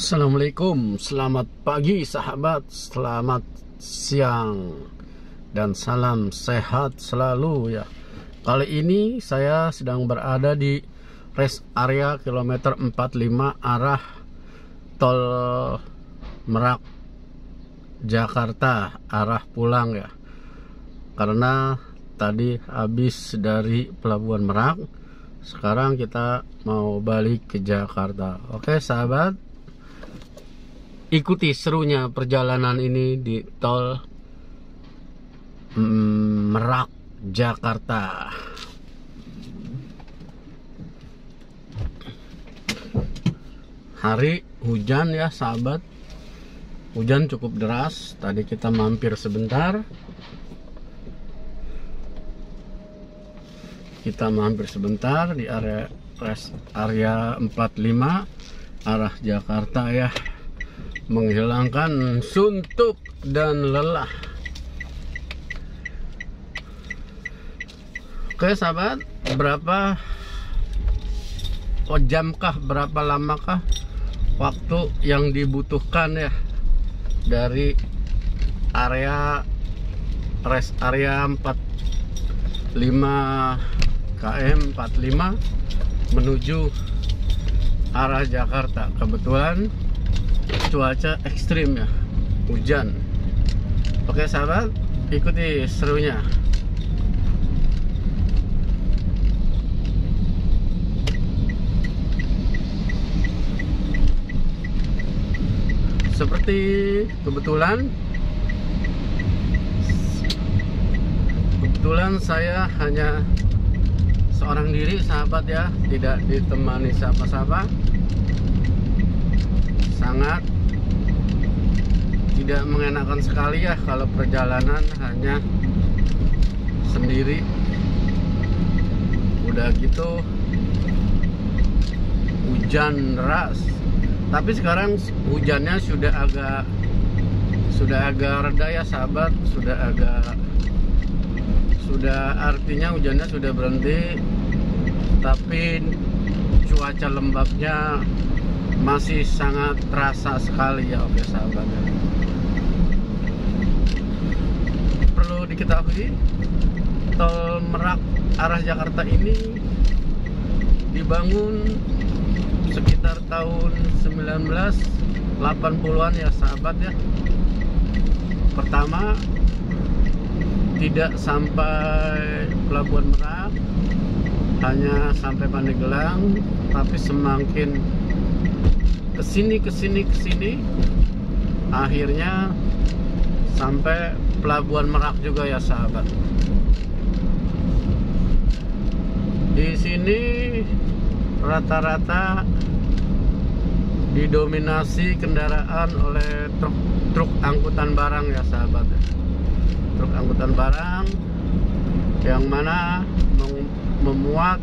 Assalamualaikum, selamat pagi sahabat, selamat siang, dan salam sehat selalu ya. Kali ini saya sedang berada di rest area kilometer 45 arah tol Merak Jakarta, arah pulang ya. Karena tadi habis dari Pelabuhan Merak, sekarang kita mau balik ke Jakarta. Oke sahabat, ikuti serunya perjalanan ini di tol Merak Jakarta. Hari hujan ya sahabat, hujan cukup deras. Tadi kita mampir sebentar, di area 45 arah Jakarta ya, menghilangkan suntuk dan lelah. Oke sahabat, berapa jamkah, berapa lamakah waktu yang dibutuhkan ya dari rest area 45 km 45 menuju arah Jakarta. Kebetulan cuaca ekstrim ya, hujan. Oke sahabat, ikuti serunya. Seperti kebetulan saya hanya seorang diri sahabat ya, tidak ditemani siapa-siapa. Sangat tidak mengenakan sekali ya kalau perjalanan hanya sendiri. Udah gitu hujan deras, tapi sekarang hujannya sudah agak reda ya sahabat, artinya hujannya sudah berhenti, tapi cuaca lembabnya masih sangat terasa sekali ya. Oke sahabat, perlu diketahui tol Merak arah Jakarta ini dibangun sekitar tahun 1980-an ya sahabat ya. Pertama tidak sampai Pelabuhan Merak, hanya sampai Pandeglang, tapi semakin kesini akhirnya sampai Pelabuhan Merak juga ya sahabat. Di sini rata-rata didominasi kendaraan oleh truk angkutan barang ya sahabat. Truk angkutan barang yang mana memuat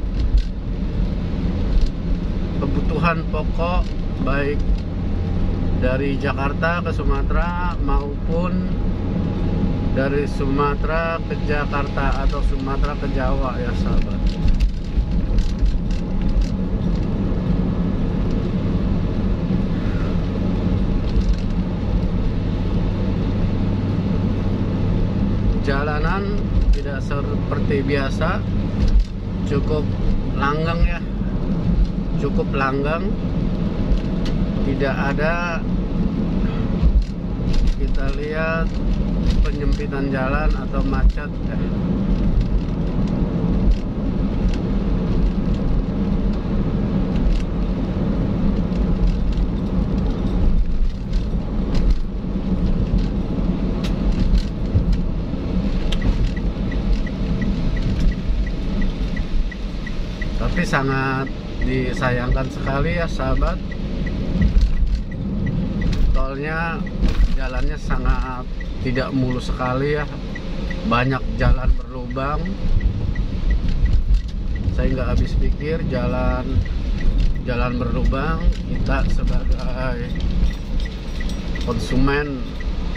kebutuhan pokok baik dari Jakarta ke Sumatera maupun dari Sumatera ke Jakarta atau Sumatera ke Jawa ya sahabat. Jalanan tidak seperti biasa, cukup langgang ya, tidak ada kita lihat penyempitan jalan atau macet ya. Tapi sangat disayangkan sekali ya sahabat, tolnya jalannya sangat tidak mulus sekali ya, banyak jalan berlubang. Saya nggak habis pikir jalan berlubang. Kita sebagai konsumen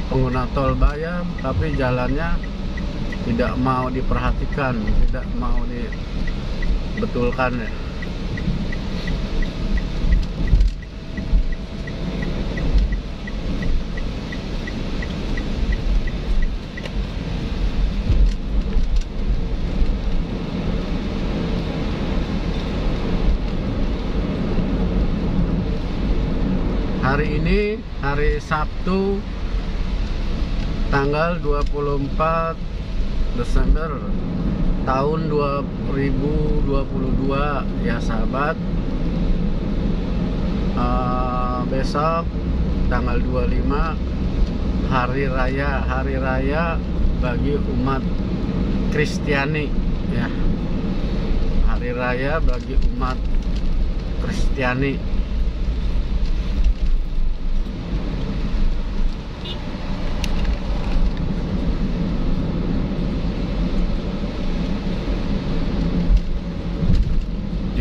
pengguna tol bayar, tapi jalannya tidak mau diperhatikan, tidak mau betulkan ya. Hari ini hari Sabtu tanggal 24 Desember tahun 2022 ya sahabat. Besok tanggal 25 hari raya bagi umat Kristiani ya. Hari raya bagi umat Kristiani.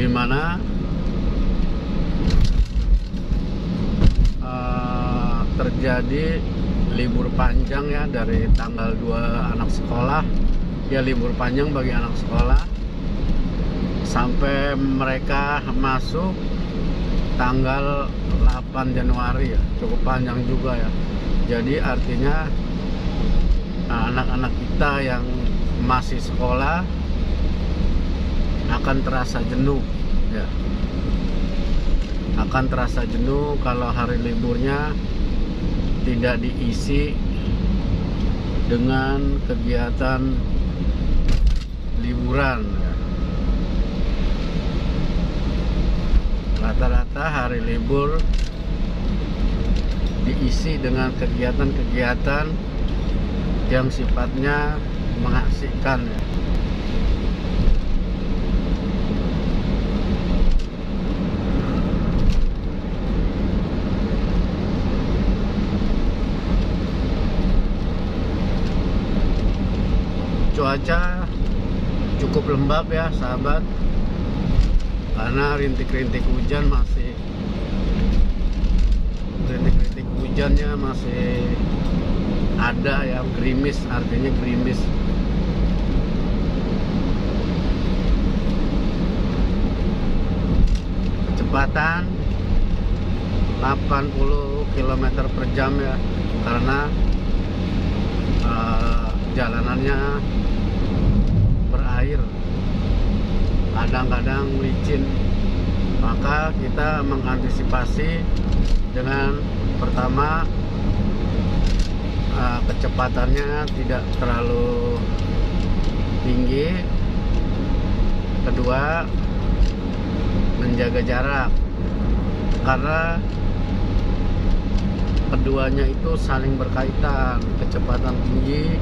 Di mana terjadi libur panjang ya dari tanggal 2 anak sekolah ya, libur panjang bagi anak sekolah sampai mereka masuk tanggal 8 Januari ya, cukup panjang juga ya. Jadi artinya anak-anak kita yang masih sekolah akan terasa jenuh ya, akan terasa jenuh kalau hari liburnya tidak diisi dengan kegiatan liburan ya. Rata-rata hari libur diisi dengan kegiatan-kegiatan yang sifatnya mengasihkan ya. Cuaca cukup lembab ya sahabat, karena rintik-rintik hujannya masih ada ya, gerimis, artinya gerimis. Kecepatan 80 km per jam ya, karena jalanannya berair, kadang-kadang licin. Maka kita mengantisipasi dengan pertama kecepatannya tidak terlalu tinggi, kedua menjaga jarak, karena keduanya itu saling berkaitan, kecepatan tinggi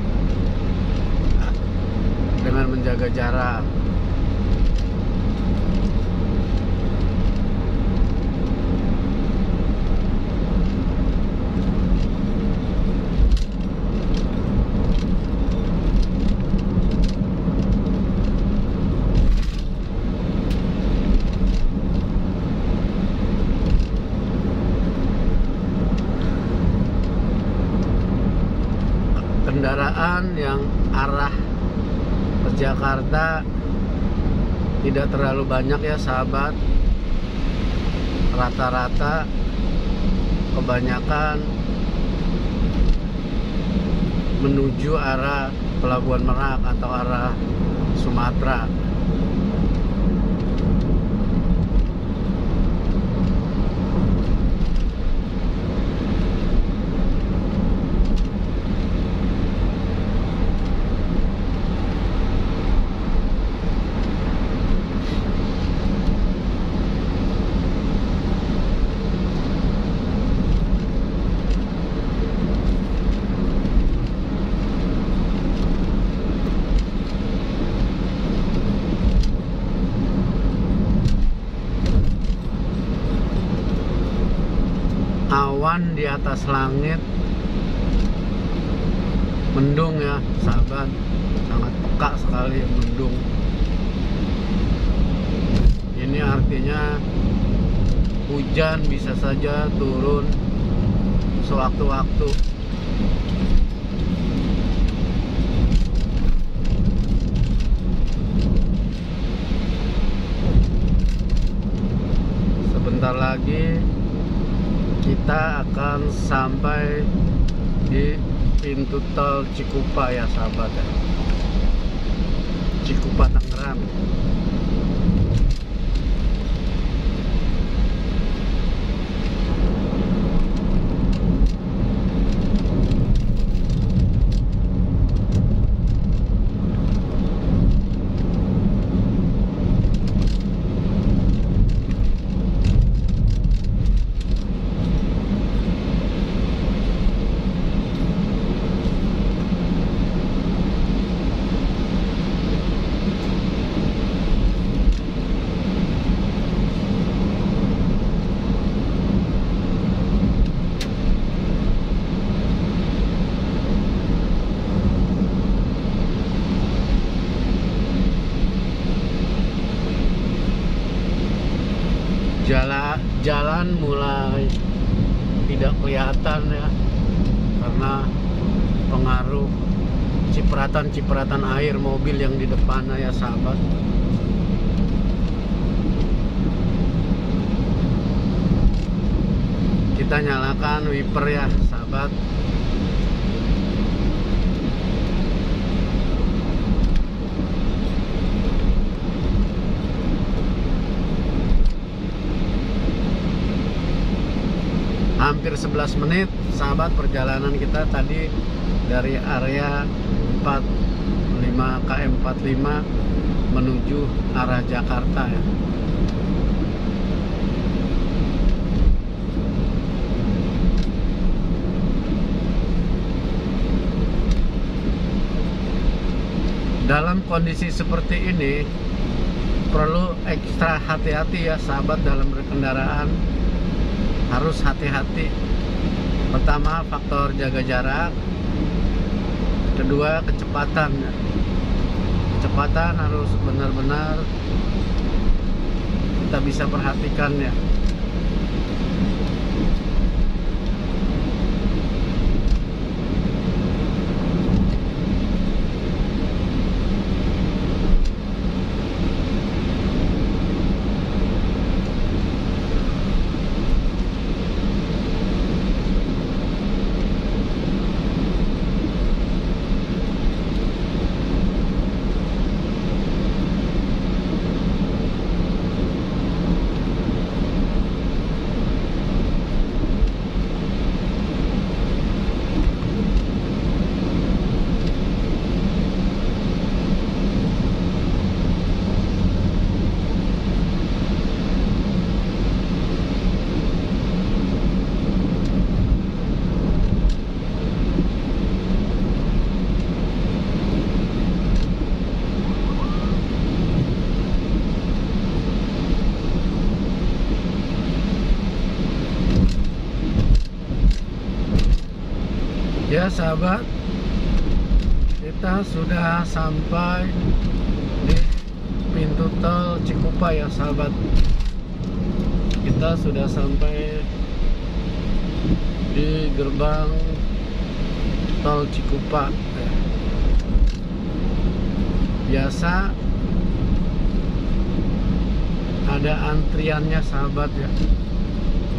dengan menjaga jarak. Kendaraan yang arah ke Jakarta tidak terlalu banyak ya sahabat. Rata-rata kebanyakan menuju arah Pelabuhan Merak atau arah Sumatera. Awan di atas langit mendung ya sahabat, sangat peka sekali mendung. Ini artinya hujan bisa saja turun sewaktu-waktu. Sebentar lagi kita akan sampai di pintu tol Cikupa ya sahabat ya. Cikupa Tangerang. tidak kelihatan ya, karena pengaruh cipratan air mobil yang di depannya ya sahabat. Kita nyalakan wiper ya sahabat. Hampir 11 menit sahabat perjalanan kita tadi dari area 45 km 45 menuju arah Jakarta ya. Dalam kondisi seperti ini perlu ekstra hati-hati ya sahabat dalam berkendaraan. Harus hati-hati. Pertama, faktor jaga jarak. Kedua, kecepatan. Kecepatan harus benar-benar kita bisa perhatikan ya. Ya sahabat, kita sudah sampai di pintu tol Cikupa ya sahabat. Kita sudah sampai di gerbang tol Cikupa. Biasa ada antriannya sahabat ya,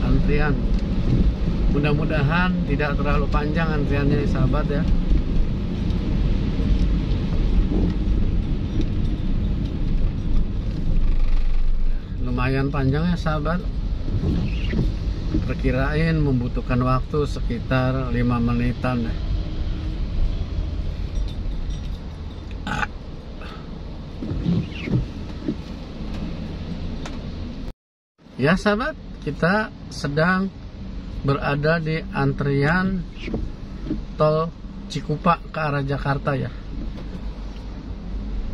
antrian. Mudah-mudahan tidak terlalu panjang antriannya sahabat ya. Lumayan panjang ya sahabat. Perkirain membutuhkan waktu sekitar 5 menitan ya. Ya sahabat, kita sedang berada di antrian tol Cikupa ke arah Jakarta ya.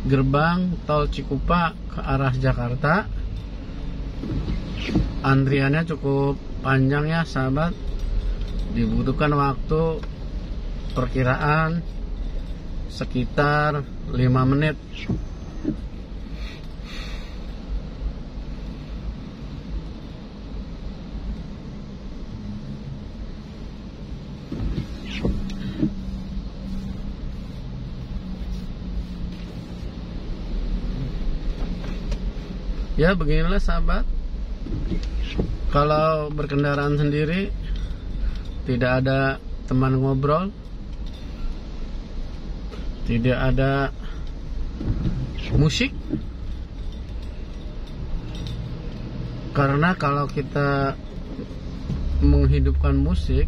Gerbang tol Cikupa ke arah Jakarta. Antriannya cukup panjang ya sahabat. Dibutuhkan waktu perkiraan sekitar 5 menit. Ya beginilah sahabat, kalau berkendaraan sendiri tidak ada teman ngobrol, tidak ada musik, karena kalau kita menghidupkan musik,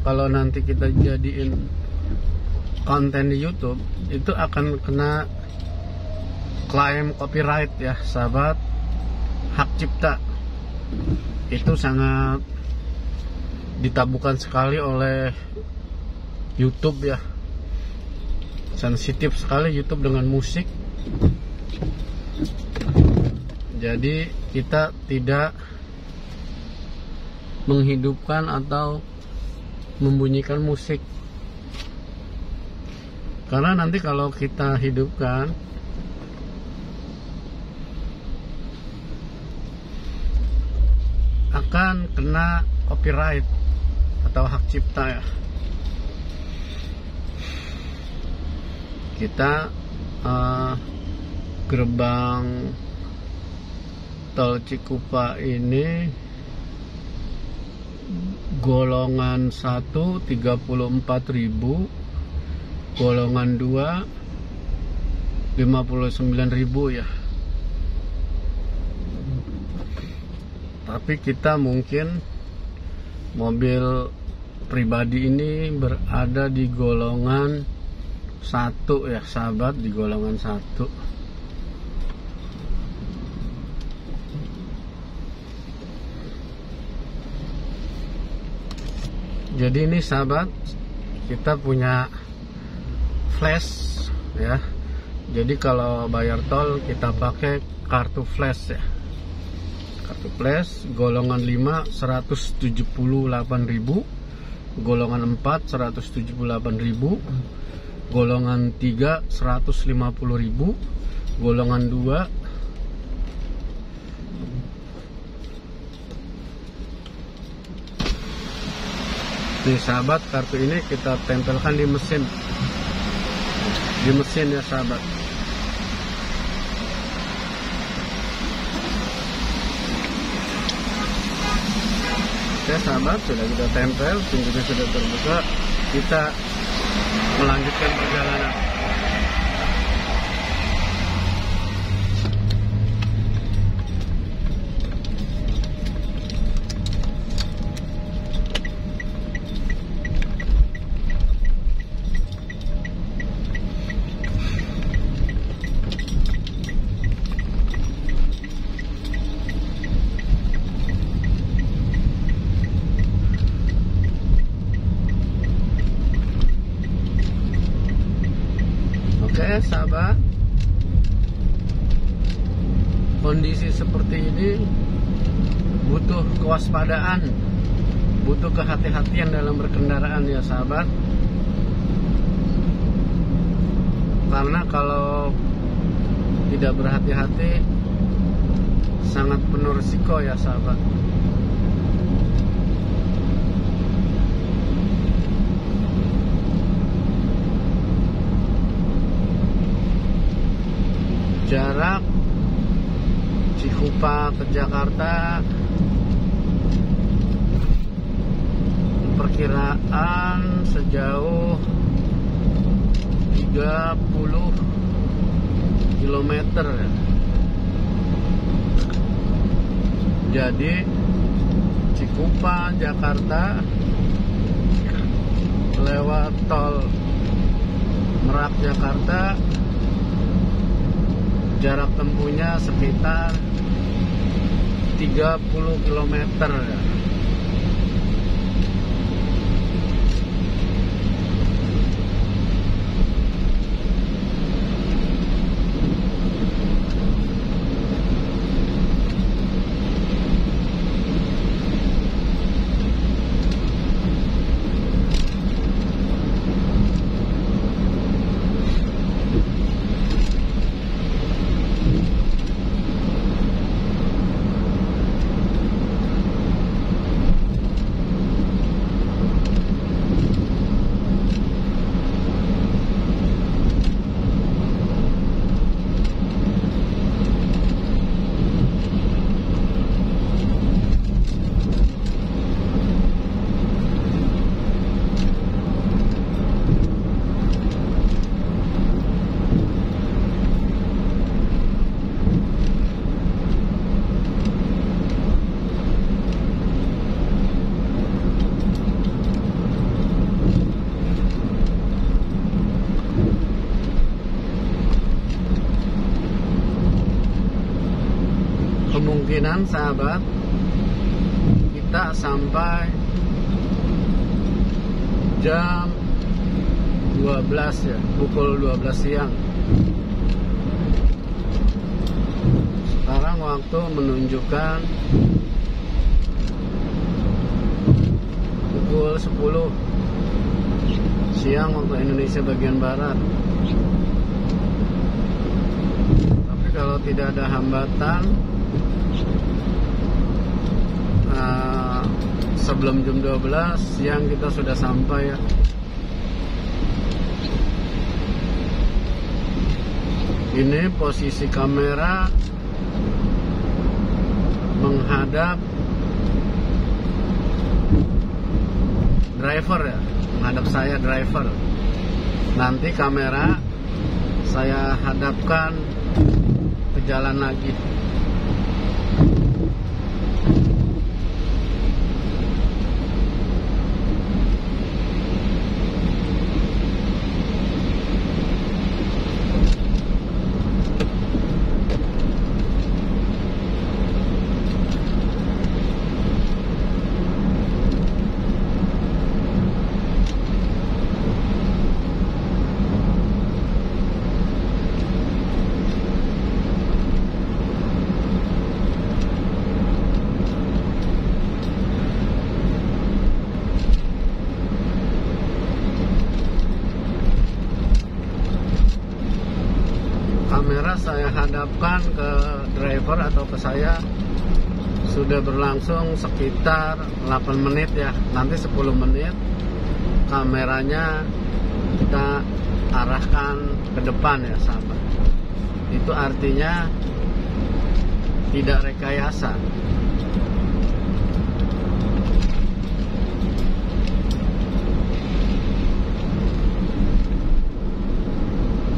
kalau nanti kita jadiin konten di YouTube itu akan kena klaim copyright ya sahabat. Hak cipta itu sangat ditabukan sekali oleh YouTube ya. Sensitif sekali YouTube dengan musik. Jadi kita tidak menghidupkan atau membunyikan musik, karena nanti kalau kita hidupkan akan kena copyright atau hak cipta ya. Kita gerbang tol Cikupa ini golongan 1 34.000, golongan 2 59.000 ya. Tapi kita mungkin mobil pribadi ini berada di golongan 1 ya sahabat, di golongan 1. Jadi ini sahabat, kita punya flash ya. Jadi kalau bayar tol kita pakai kartu flash ya. Kartu flash golongan 5 178.000, golongan 4 178.000, golongan 3 150.000, golongan 2 nih sahabat. Kartu ini kita tempelkan di mesin ya sahabat. Oke sahabat, sudah kita tempel, pintunya sudah terbuka, kita melanjutkan perjalanan. Oke sahabat, kondisi seperti ini butuh kewaspadaan, butuh kehati-hatian dalam berkendaraan ya sahabat. Karena kalau tidak berhati-hati sangat penuh risiko ya sahabat. Jarak Cikupa ke Jakarta perkiraan sejauh 30 km ya. Jadi Cikupa Jakarta lewat tol Merak Jakarta jarak tempuhnya sekitar 30 km ya. Kemungkinan sahabat kita sampai jam 12 ya, pukul 12 siang. Sekarang waktu menunjukkan pukul 10 siang waktu Indonesia bagian barat. Tapi kalau tidak ada hambatan sebelum jam 12 siang kita sudah sampai ya. Ini posisi kamera menghadap driver ya, menghadap saya driver. Nanti kamera saya hadapkan ke jalan lagi. Kamera saya hadapkan ke driver atau ke saya sudah berlangsung sekitar 8 menit ya. Nanti 10 menit kameranya kita arahkan ke depan ya sahabat. Itu artinya tidak rekayasa.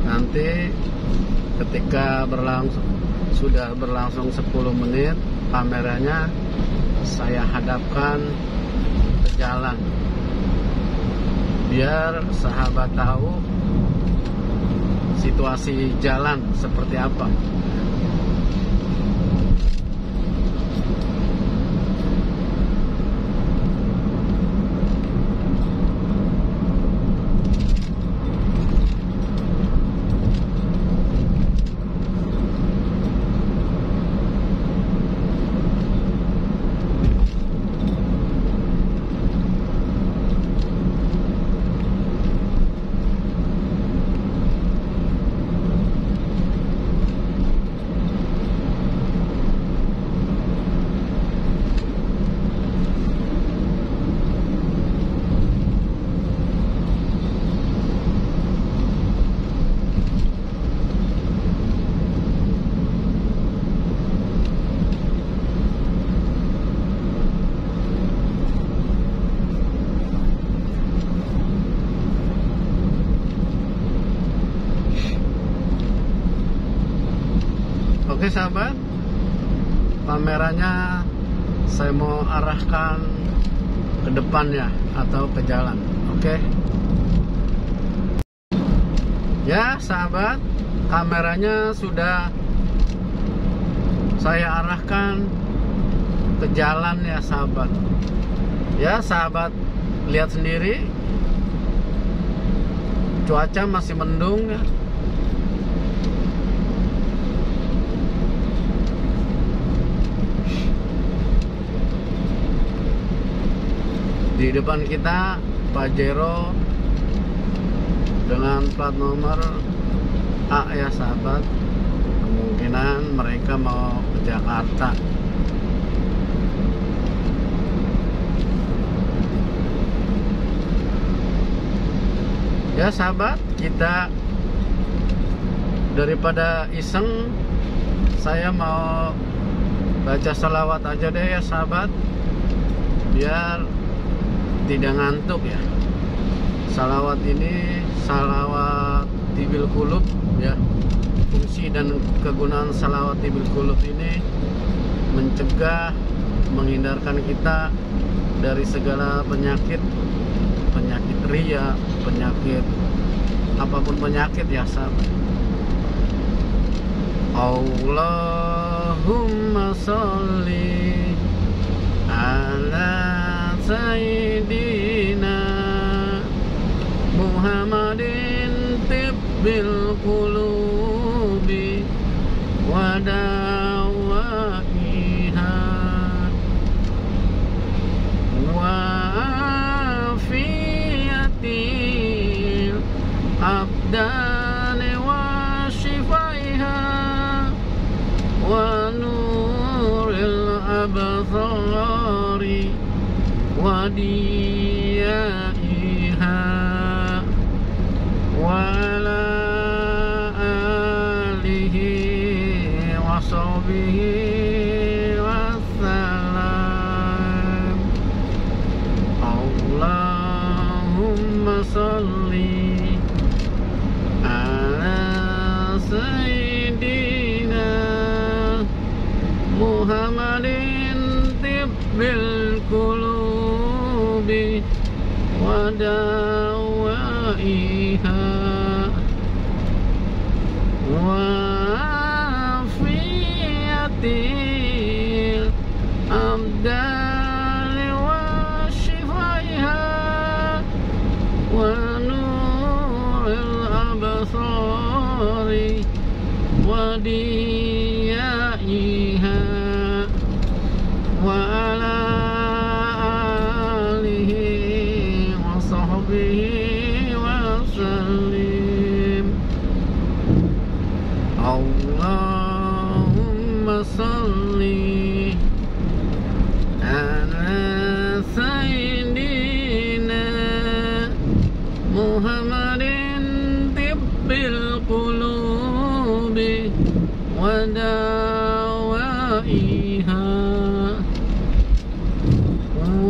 Nanti ketika sudah berlangsung 10 menit, kameranya saya hadapkan ke jalan biar sahabat tahu situasi jalan seperti apa. Oke sahabat, kameranya saya mau arahkan ke depan ya, atau ke jalan. Oke ya sahabat, kameranya sudah saya arahkan ke jalan ya sahabat. Ya sahabat, lihat sendiri, cuaca masih mendung ya. Di depan kita Pajero dengan plat nomor A ya sahabat. Kemungkinan mereka mau ke Jakarta. Ya sahabat, kita daripada iseng, saya mau baca salawat aja deh ya sahabat, biar tidak ngantuk ya. Salawat ini salawat tibil qulub ya. Fungsi dan kegunaan salawat tibil qulub ini mencegah, menghindarkan kita dari segala penyakit, penyakit ria, penyakit apapun penyakit ya sahabat. Allahumma sholli ala Sayyidina Muhammadin tibbil qulubi wa dawaiha wa afiyatil abdani wa shifaiha wa nuril absari wa وديائها وعلى آله وصحبه وسلم. اللهم صل على سيدنا محمد طب القلوب ودوائها وعافية الأبدان وشفائها ونور الأبصار وديائها وعلى آله وصحبه وسلم. اللهم صل على سيدنا محمد طب القلوب ودوائها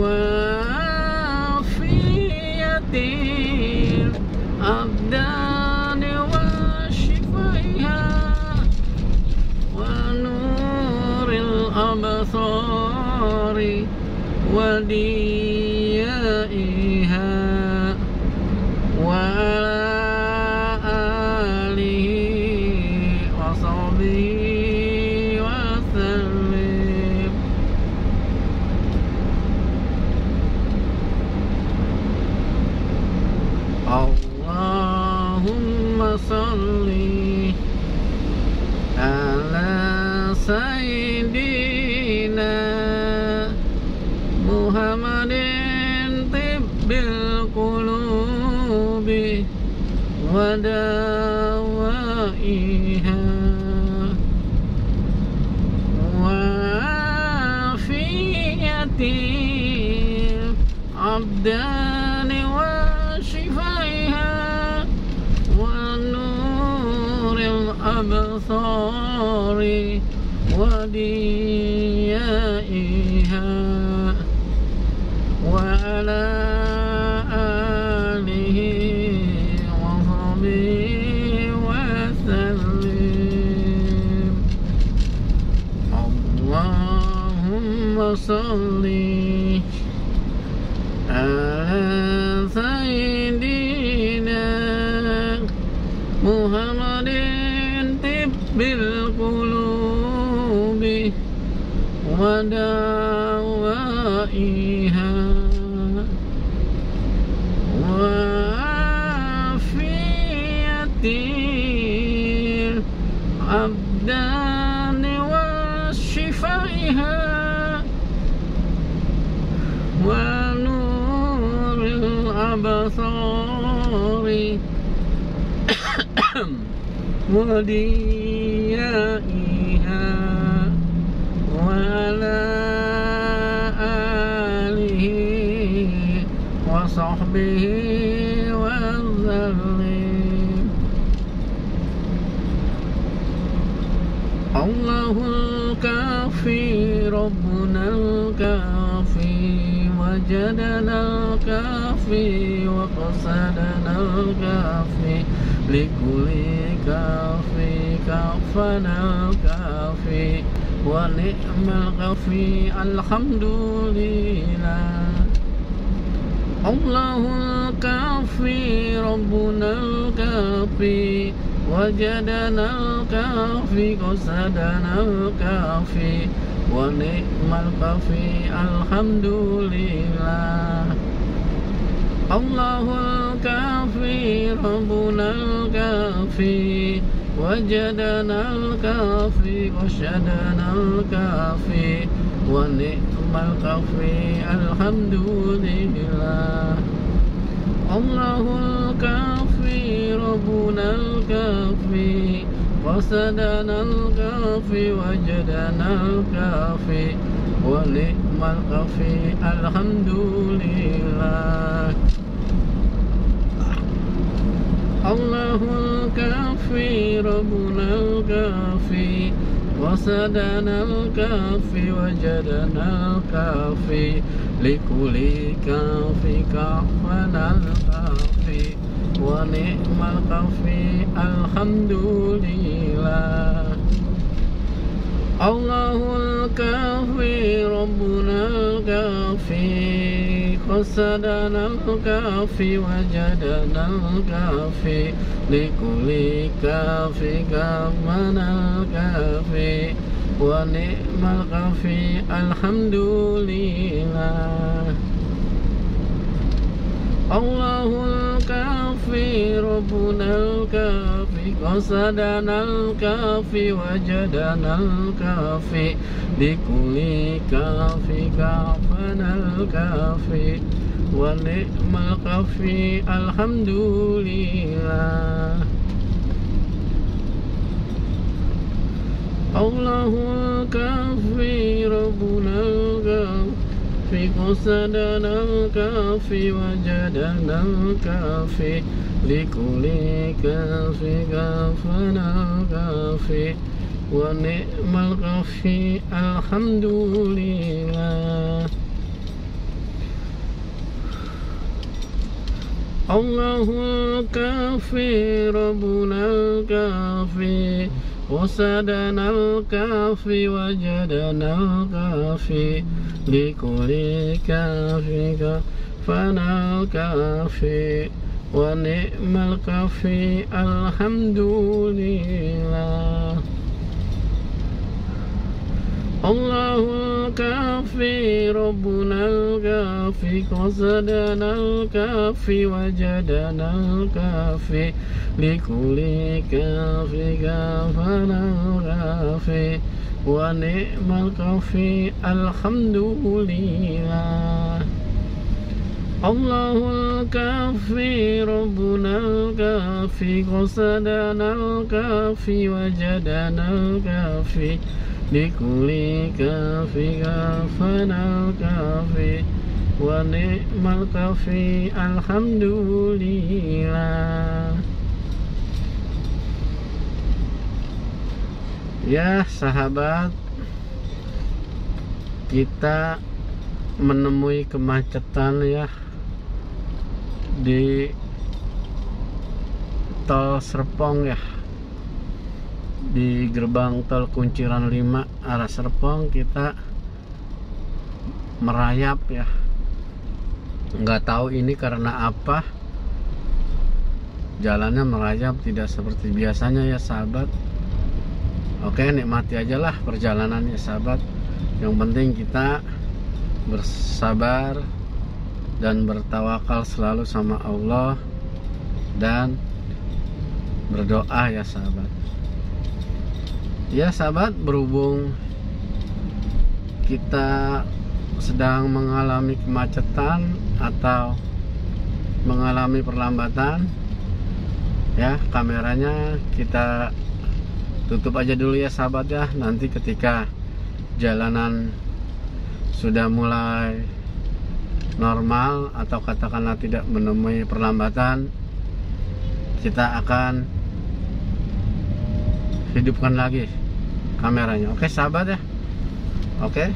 وعافية الأبدان وشفائها ونور الأبصار وديائها وعلى آله وصحبه وسلم. اللهم صل على سيدنا محمد طب القلوب ودوائها وعافية الأبدان وشفائها ونور الأبصار وديائها وعلى آله وصحبه وسلم. اللهم صل على سيدنا محمد طب القلوب ودوائها وعافية الأبدان وشفائها ونور الأبصار وديائها وعلى آله وصحبه وسلم. الله الكافي ربنا الكافي وجدنا الكافي وقصدنا الكافي لكل كافي كفنا الكافي ونعم الكافي الحمد لله. الله الكافي ربنا الكافي وجدنا الكافي قصدنا الكافي ونعم الكافي الحمد لله. الله الكافي ربنا الكافي وجدنا الكافي قصدنا الكافي ونعم الكافي الحمد لله. الله الكافي ربنا الكافي قصدنا الكافي وجدنا الكافي wa ni'mal kafi. Alhamdulillah. Allahul kafi, Rabbunal kafi, wasadanal kafi, wajadanal kafi, likuli kafi kafanal kafi, wa ni'mal kafi. Alhamdulillah. Allahul kafi, Rabbunal kafi, qasadanal kafi, wajadanal kafi, likuli kafi kafanal kafi, wa ni'mal kafi. Alhamdulillah. Allahul kafi, Rabbunal kafi, qasadanal kafi, wajadanal kafi, likuli kafi kafanal kafi, wa ni'mal kafi. Alhamdulillah. Allahul kafi, Rabbunal kafi, qasadanal kafi, wajadanal kafi, likuli kafi kafanal kafi, wa ni'mal kafi. Alhamdulillah. Allahul kafi, Rabbunal kafi, qasadanal kafi, wajadanal kafi, likuli kafi kafanal kafi, wa ni'mal kafi. Alhamdulillah. Allahul kafi, Rabbunal kafi, qasadanal kafi, wajadanal kafi, likuli kafi kafanal kafi, wa ni'mal kafi. Alhamdulillah. Allahul kafi, Rabbunal kafi, qasadanal kafi, wajadanal kafi, likuli kafi kafanal kafi, wa ni'mal kafi. Alhamdulillah. Ya sahabat, kita menemui kemacetan ya di tol Serpong ya, di gerbang tol Kunciran 5 arah Serpong. Kita merayap ya, nggak tahu ini karena apa, jalannya merayap tidak seperti biasanya ya sahabat. Oke, nikmati aja lah perjalanannya sahabat. Yang penting kita bersabar dan bertawakal selalu sama Allah dan berdoa ya sahabat. Ya sahabat, berhubung kita sedang mengalami kemacetan atau mengalami perlambatan ya, kameranya kita tutup aja dulu ya sahabat ya. Nanti ketika jalanan sudah mulai normal atau katakanlah tidak menemui perlambatan, kita akan hidupkan lagi kameranya. Oke sahabat ya. Oke,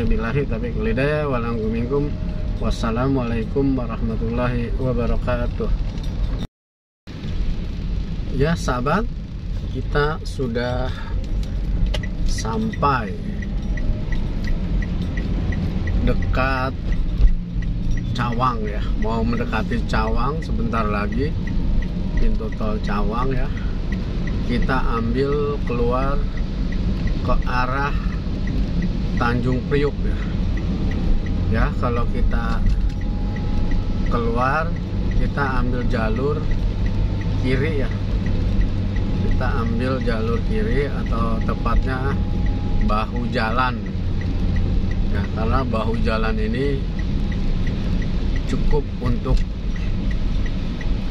billahi taufiq wal hidayah, minkum. Wassalamualaikum warahmatullahi wabarakatuh. Ya sahabat, kita sudah sampai dekat Cawang ya, mau mendekati Cawang sebentar lagi, pintu tol Cawang ya. Kita ambil keluar ke arah Tanjung Priuk ya. Ya, kalau kita keluar, kita ambil jalur kiri ya. Kita ambil jalur kiri atau tepatnya bahu jalan ya, karena bahu jalan ini cukup untuk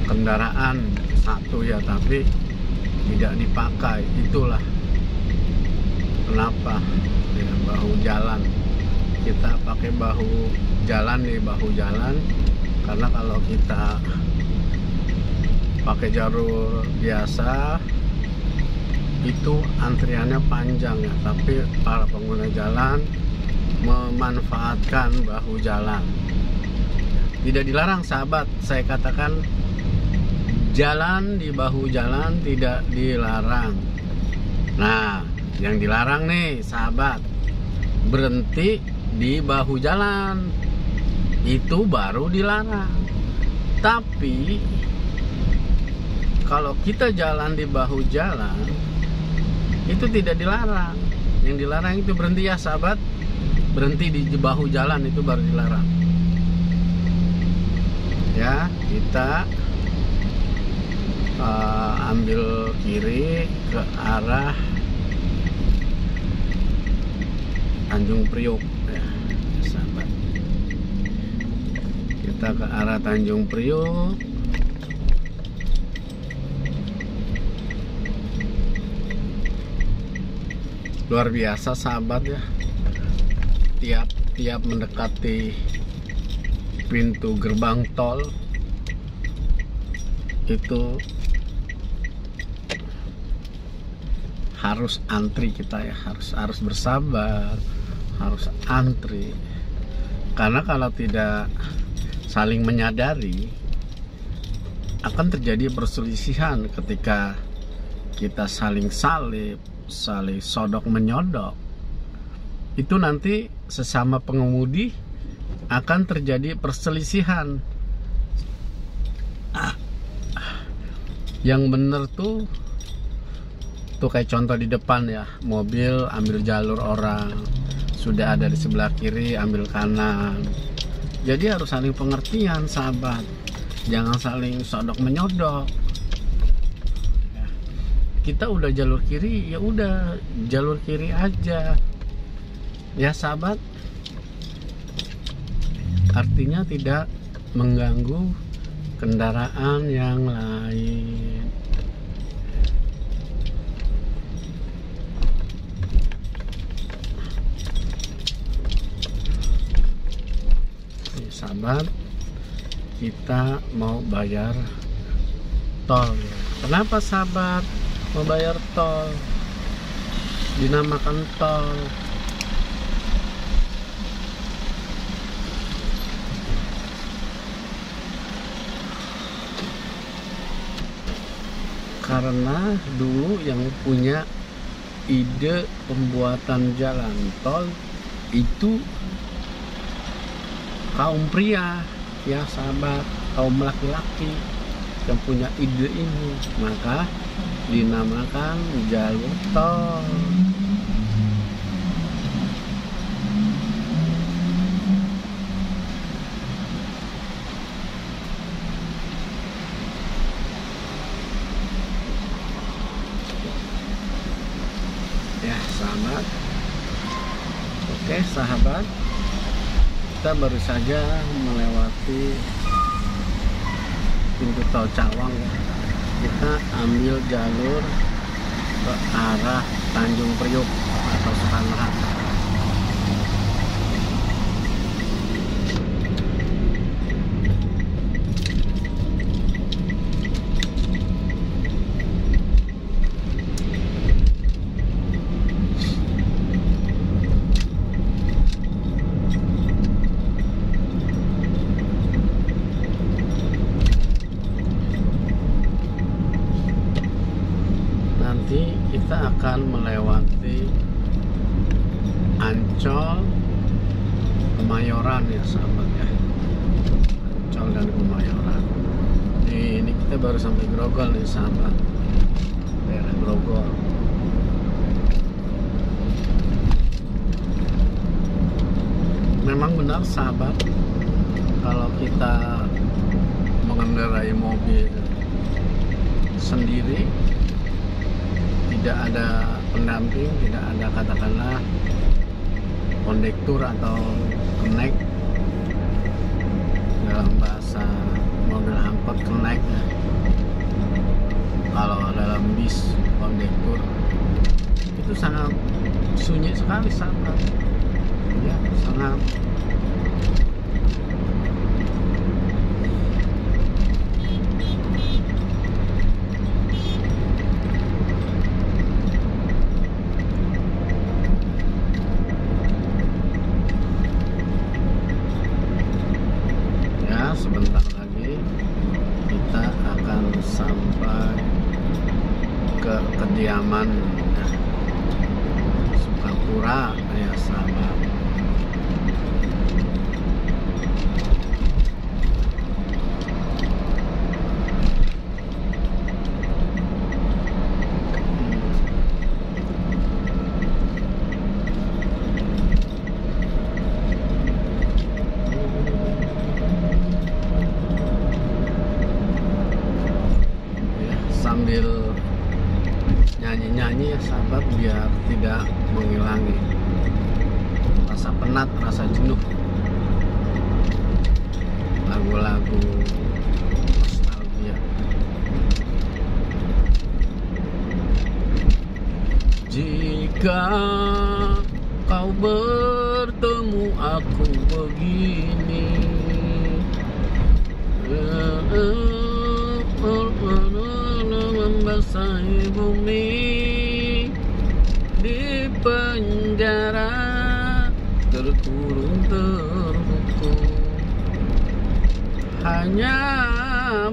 kendaraan satu ya, tapi tidak dipakai. Itulah kenapa ya, bahu jalan. kita pakai bahu jalan nih, bahu jalan, karena kalau kita pakai jalur biasa itu antriannya panjang ya, tapi para pengguna jalan memanfaatkan bahu jalan. Tidak dilarang sahabat, saya katakan jalan di bahu jalan tidak dilarang. Nah, yang dilarang nih sahabat, berhenti di bahu jalan, itu baru dilarang. Tapi kalau kita jalan di bahu jalan itu tidak dilarang. Yang dilarang itu berhenti ya sahabat, berhenti di bahu jalan itu baru dilarang. Ya, kita ambil kiri ke arah Tanjung Priok ya, sahabat. Kita ke arah Tanjung Priok. Luar biasa sahabat ya, tiap mendekati pintu gerbang tol itu harus antri kita ya, harus bersabar, harus antri, karena kalau tidak saling menyadari akan terjadi perselisihan ketika kita saling salib, saling sodok menyodok. Itu nanti sesama pengemudi akan terjadi perselisihan. Yang bener tuh kayak contoh di depan ya, mobil ambil jalur orang, sudah ada di sebelah kiri ambil kanan. Jadi harus saling pengertian sahabat, jangan saling sodok menyodok. Kita udah jalur kiri, ya udah jalur kiri aja ya sahabat, artinya tidak mengganggu kendaraan yang lain. Nih, sahabat, kita mau bayar tol. Kenapa sahabat mau bayar tol, dinamakan tol? Karena dulu yang punya ide pembuatan jalan tol itu kaum pria ya sahabat, kaum laki-laki yang punya ide ini, maka dinamakan jalur tol. Ya sahabat, oke sahabat, kita baru saja melewati pintu tol Cawang ya. Kita ambil jalur ke arah Tanjung Priok atau Soekarno-Hatta. Nanti kita akan melewati Ancol, Kemayoran ya sahabat ya, Ancol dan Kemayoran. Ini kita baru sampai Grogol nih sahabat, daerah Grogol. Memang benar sahabat, kalau kita mengendarai mobil sendiri, tidak ada pendamping, tidak ada katakanlah kondektur atau kenek, dalam bahasa mobil angkot kenek. Kalau dalam bis kondektur itu sangat sunyi sekali sahabat. ya sangat ya. Sebentar lagi kita akan sampai ke kediaman Sukapura ya sahabat. Sambil nyanyi-nyanyi ya sahabat, biar tidak menghilangi rasa penat, rasa jenuh. Lagu-lagu nostalgia. Jika kau bertemu aku begini, membasahi bumi, di penjara terkurung terhukum, hanya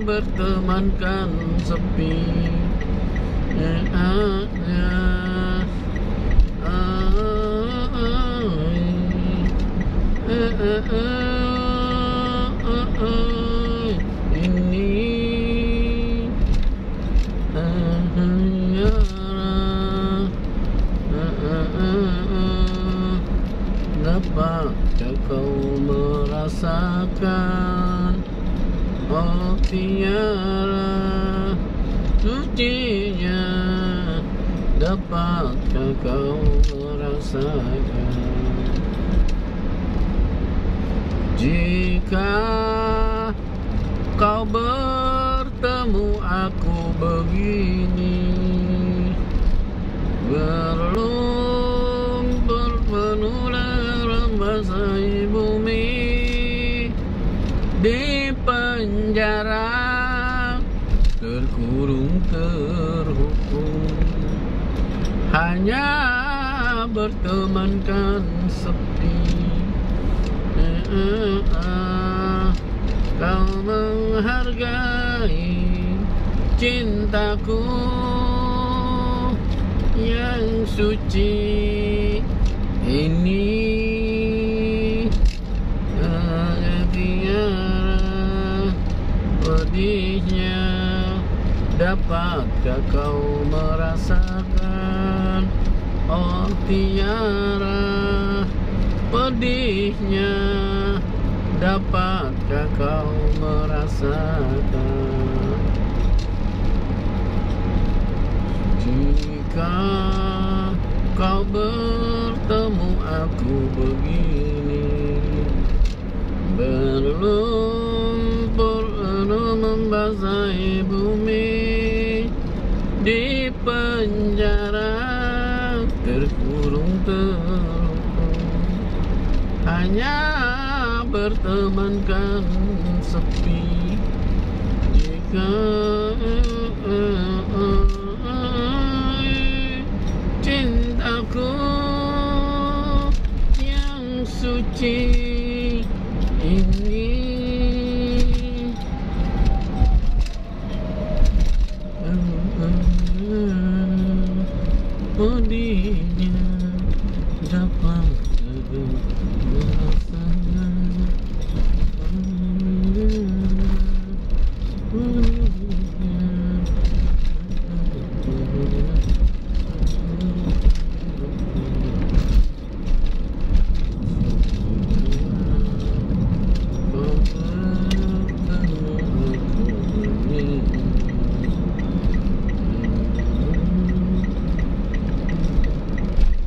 bertemankan sepi. Dapatkah kau merasakan, oh tiara sucinya, dapatkah kau merasakan? Jika kau bertemu aku begini, berlumpur penuh membasahi bumi, di penjara terkurung terhukum, hanya bertemankan sepi. Kau menghargai cintaku yang suci ini, tiara pedihnya, dapatkah kau merasakan, oh tiara pedihnya, dapatkah kau merasakan? Jika kau bertemu aku begini, berlumpur penuh membasahi bumi, di penjara terkurung terhukum, hanya bertemankan sepi. Jika cintaku yang suci ini, pedihnya, dapat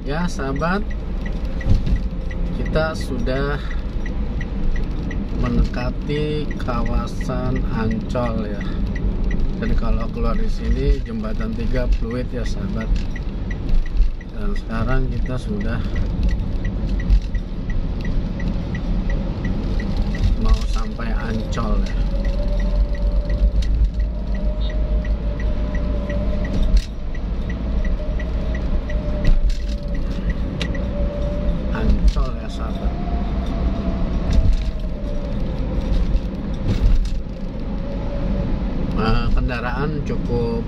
ya sahabat, kita sudah mendekati kawasan Ancol ya. Jadi kalau keluar di sini jembatan 3 fluid ya sahabat. Dan sekarang kita sudah sampai Ancol ya. Ancol ya sahabat. Kendaraan cukup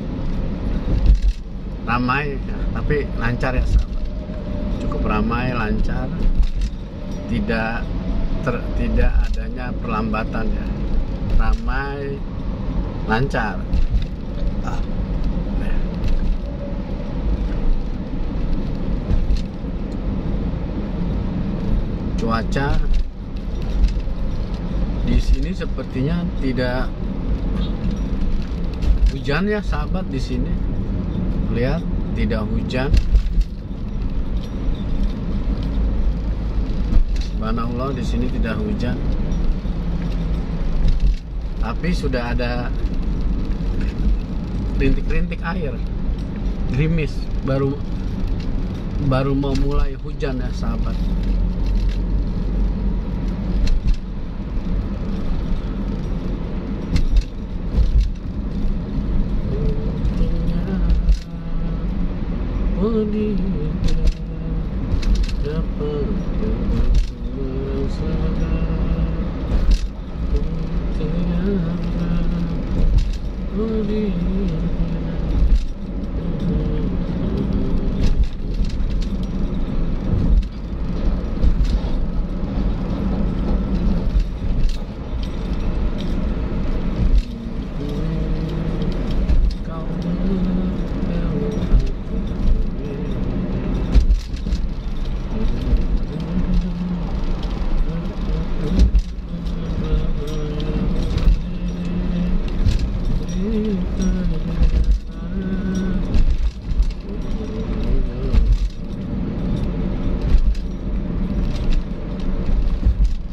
ramai ya, tapi lancar ya sahabat. Cukup ramai, lancar, tidak adanya perlambatan ya, ramai, lancar. Cuaca di sini sepertinya tidak hujan ya sahabat. Di sini lihat tidak hujan. Subhanallah, di sini tidak hujan. Tapi sudah ada rintik-rintik air, gerimis, baru mau mulai hujan ya sahabat.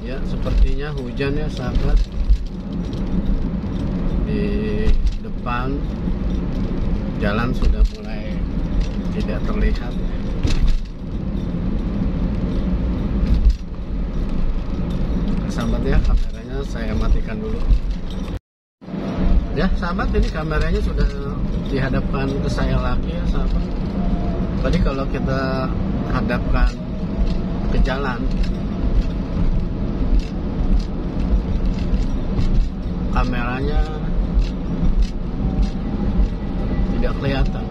Ya, sepertinya hujan ya sahabat. Di depan jalan sudah mulai tidak terlihat. Sahabat ya, kameranya saya matikan dulu. Ya sahabat, ini kameranya sudah dihadapkan ke saya lagi ya sahabat. Tadi kalau kita hadapkan ke jalan, kameranya tidak kelihatan.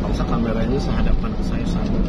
Paksa kameranya saya hadapkan ke saya sahabat.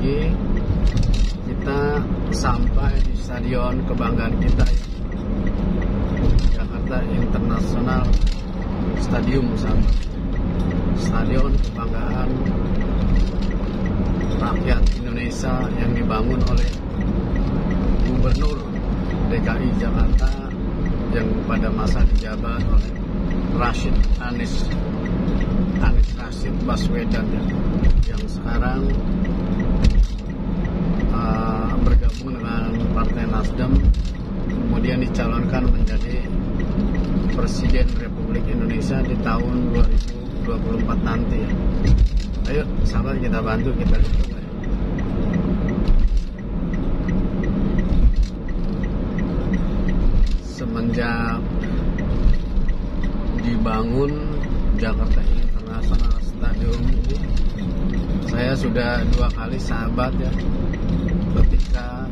lagi kita sampai di stadion kebanggaan kita, Jakarta International Stadium, sahabat. Stadion kebanggaan rakyat Indonesia yang dibangun oleh Gubernur DKI Jakarta yang pada masa dijabat oleh Anies Rashid Baswedan, yang sekarang bergabung dengan Partai Nasdem, kemudian dicalonkan menjadi Presiden Republik Indonesia di tahun 2024 nanti ya. Ayo sahabat, kita bantu, kita dukung ya. Semenjak dibangun Jakarta International Stadium ini, saya sudah 2 kali sahabat ya, ketika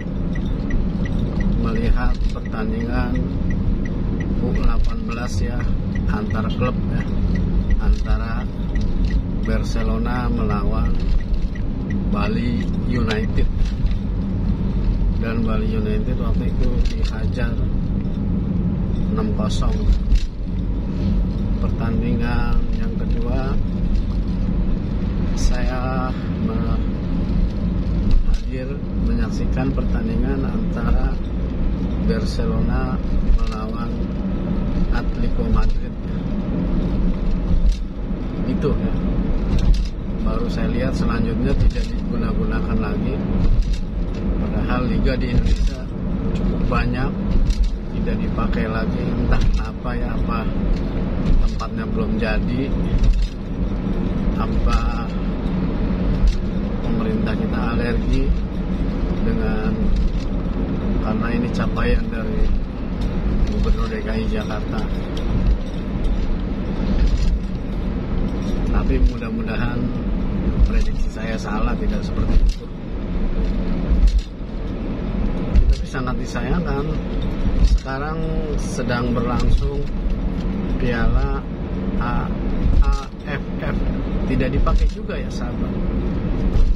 melihat pertandingan U18 ya, antar klub ya, antara Barcelona melawan Bali United, dan Bali United waktu itu dihajar 6-0. Pertandingan yang kedua saya hadir menyaksikan pertandingan antara Barcelona melawan Atletico Madrid. Itu ya, baru saya lihat selanjutnya tidak digunakan lagi, padahal liga di Indonesia cukup banyak tidak dipakai lagi, entah kenapa ya, apa tempatnya belum jadi, apa pemerintah kita alergi dengan, karena ini capaian dari Gubernur DKI Jakarta. Tapi mudah-mudahan prediksi saya salah, tidak seperti itu. Tapi sangat disayangkan sekarang sedang berlangsung Piala AFF, tidak dipakai juga ya sahabat.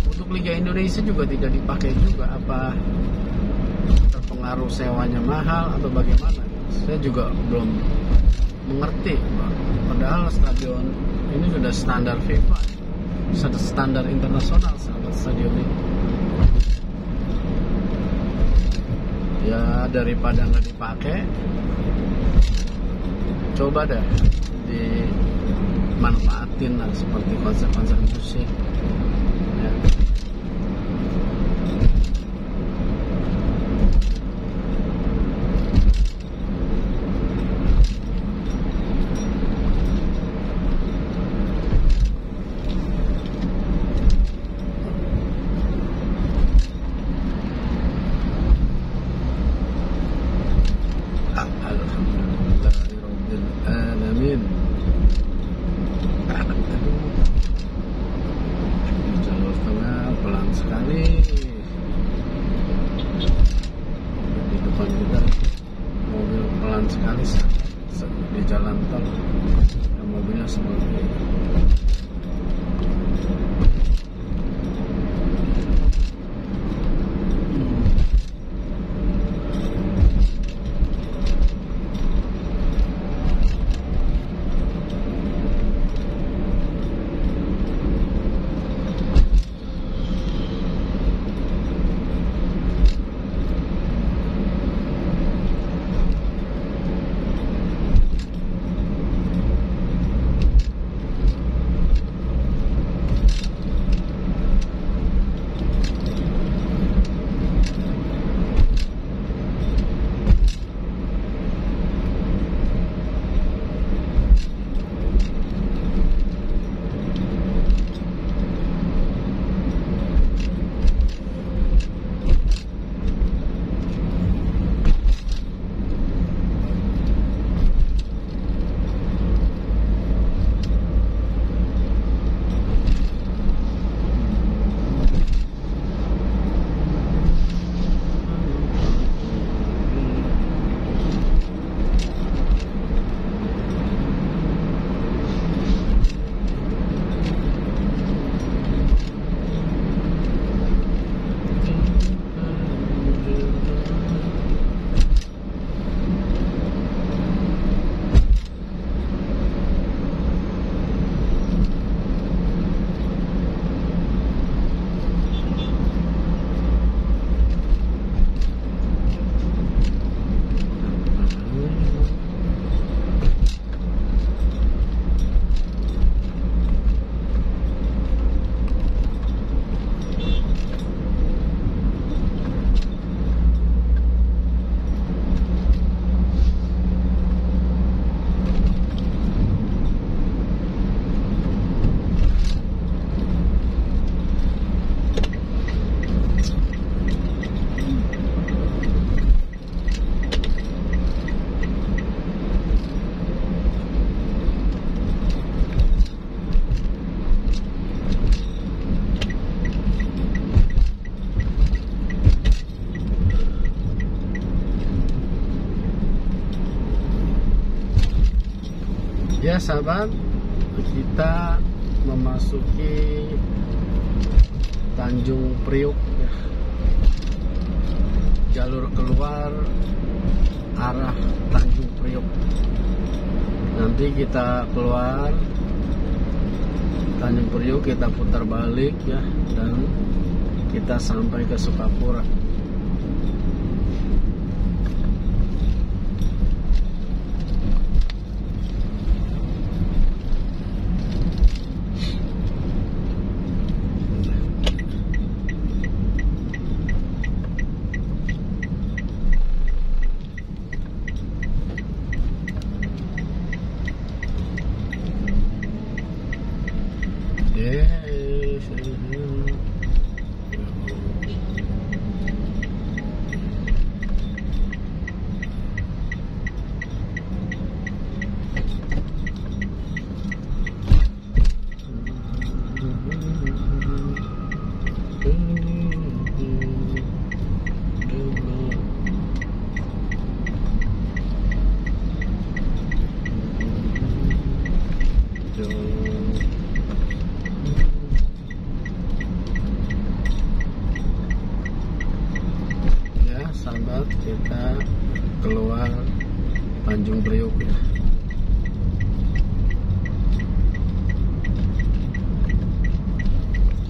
Untuk Liga Indonesia juga tidak dipakai juga. Apa terpengaruh sewanya mahal atau bagaimana? Saya juga belum mengerti, Bang. Padahal stadion ini sudah standar FIFA, sudah standar internasional sahabat, stadion ini. Ya daripada nggak dipakai, coba deh dimanfaatin lah, seperti konser-konser musik ya. Ya sahabat, kita memasuki Tanjung Priuk ya. Jalur keluar arah Tanjung Priuk. Nanti kita keluar Tanjung Priuk, kita putar balik ya, dan kita sampai ke Sukapura. Ya sahabat, kita keluar Tanjung Priuk ya.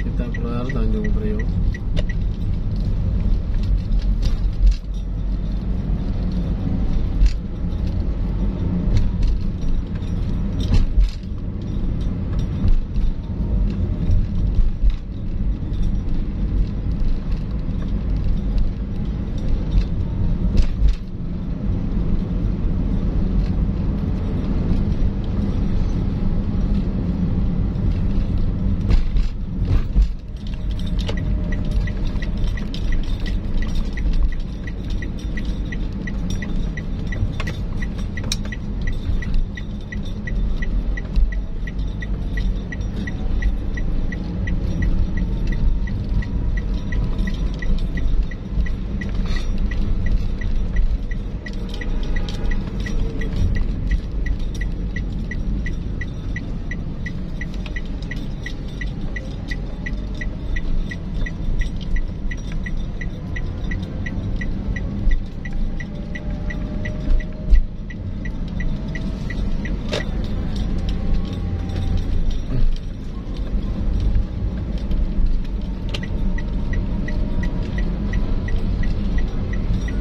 Kita keluar Tanjung Priuk.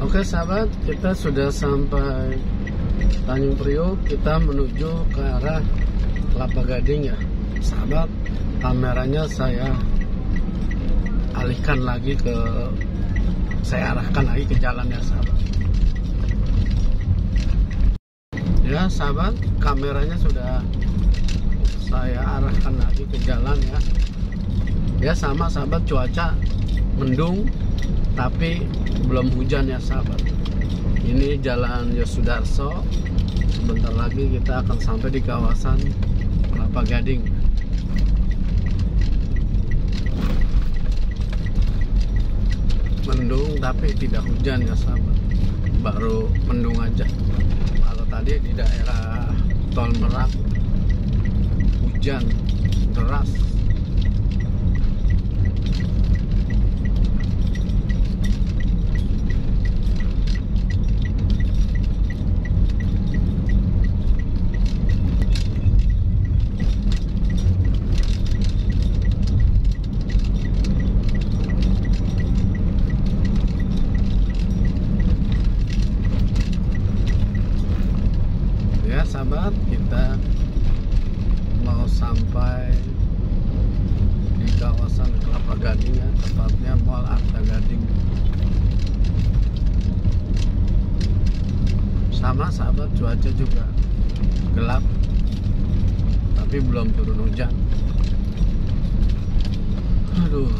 Oke sahabat, kita sudah sampai Tanjung Priuk. Kita menuju ke arah Kelapa Gading ya sahabat. Kameranya saya alihkan lagi ke, saya arahkan lagi ke jalan ya sahabat. Ya sahabat, kameranya sudah saya arahkan lagi ke jalan ya. Ya sama sahabat, cuaca mendung tapi belum hujan ya sahabat. Ini Jalan Yosudarso. Sebentar lagi kita akan sampai di kawasan Kelapa Gading. Mendung tapi tidak hujan ya sahabat. Baru mendung aja. Kalau tadi di daerah Tol Merak hujan deras. Sahabat, kita mau sampai di kawasan Kelapa Gading ya, tepatnya Mall Arta Gading. Sama sahabat, cuaca juga gelap tapi belum turun hujan. Aduh,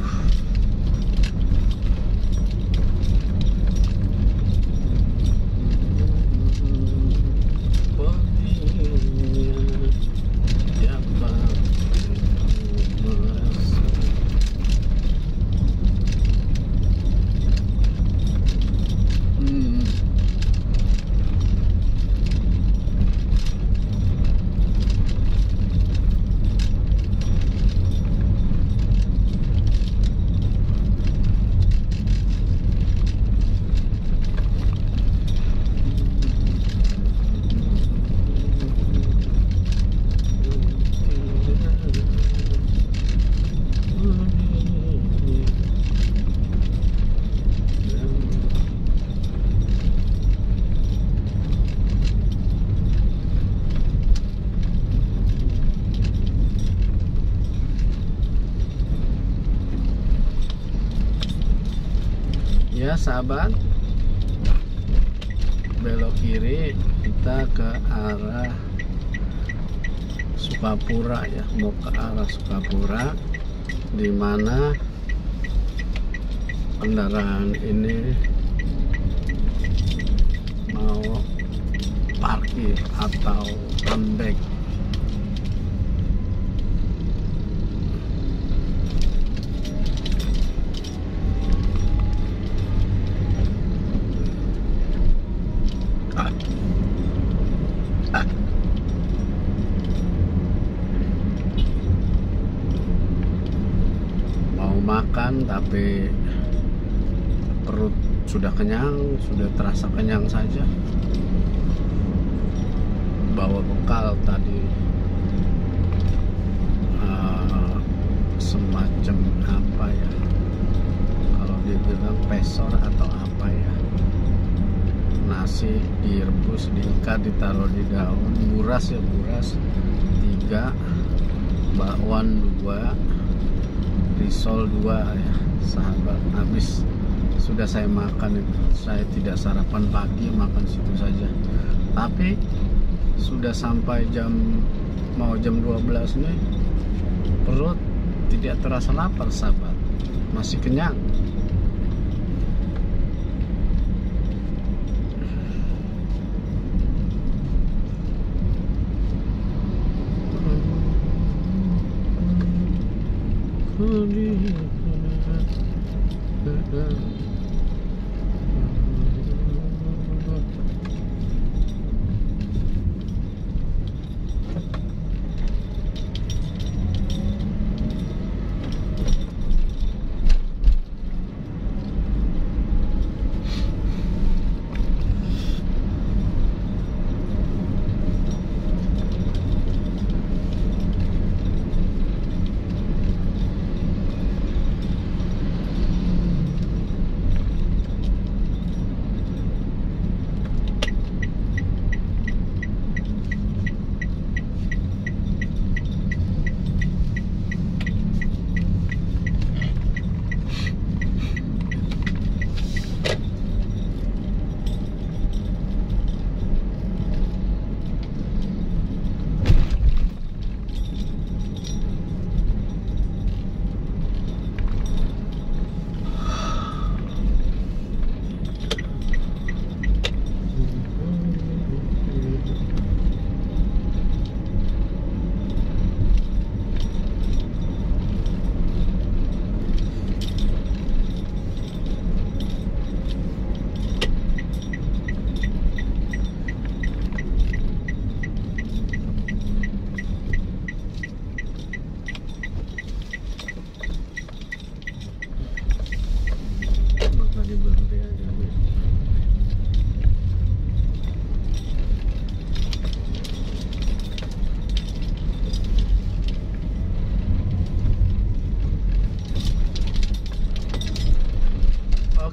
Ya sahabat, belok kiri kita ke arah Sukapura ya, mau ke arah Sukapura, dimana kendaraan ini mau parkir atau comeback. Mau makan tapi perut sudah kenyang, sudah terasa kenyang saja. Bawa bekal tadi semacam apa ya, kalau dibilang pesor atau apa ya, nasi direbus, diikat, ditaruh di daun, buras ya, buras 3, bakwan 2, risol 2 ya sahabat. Habis sudah saya makan itu, saya tidak sarapan pagi, makan situ saja. Tapi sudah sampai mau jam 12 nih, perut tidak terasa lapar sahabat, masih kenyang.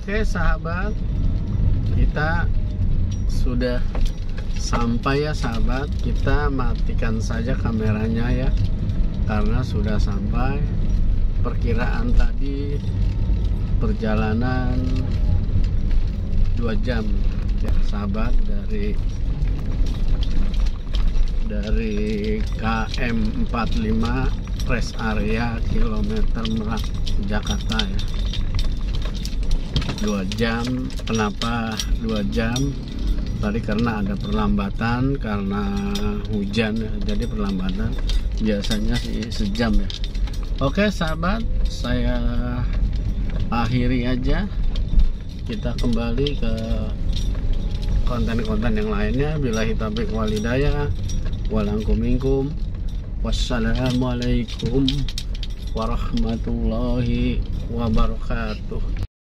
Oke sahabat, kita sudah sampai ya sahabat. Kita matikan saja kameranya ya, karena sudah sampai. Perkiraan tadi perjalanan 2 jam ya sahabat, dari KM 45 rest area kilometer Merak Jakarta ya. 2 jam. Kenapa 2 jam? Tadi karena ada perlambatan, karena hujan jadi perlambatan. Biasanya sih sejam ya. Oke sahabat, saya akhiri aja. Kita kembali ke konten-konten yang lainnya. Billahi taufiq wal hidayah. Walangkum. Wassalamualaikum warahmatullahi wabarakatuh.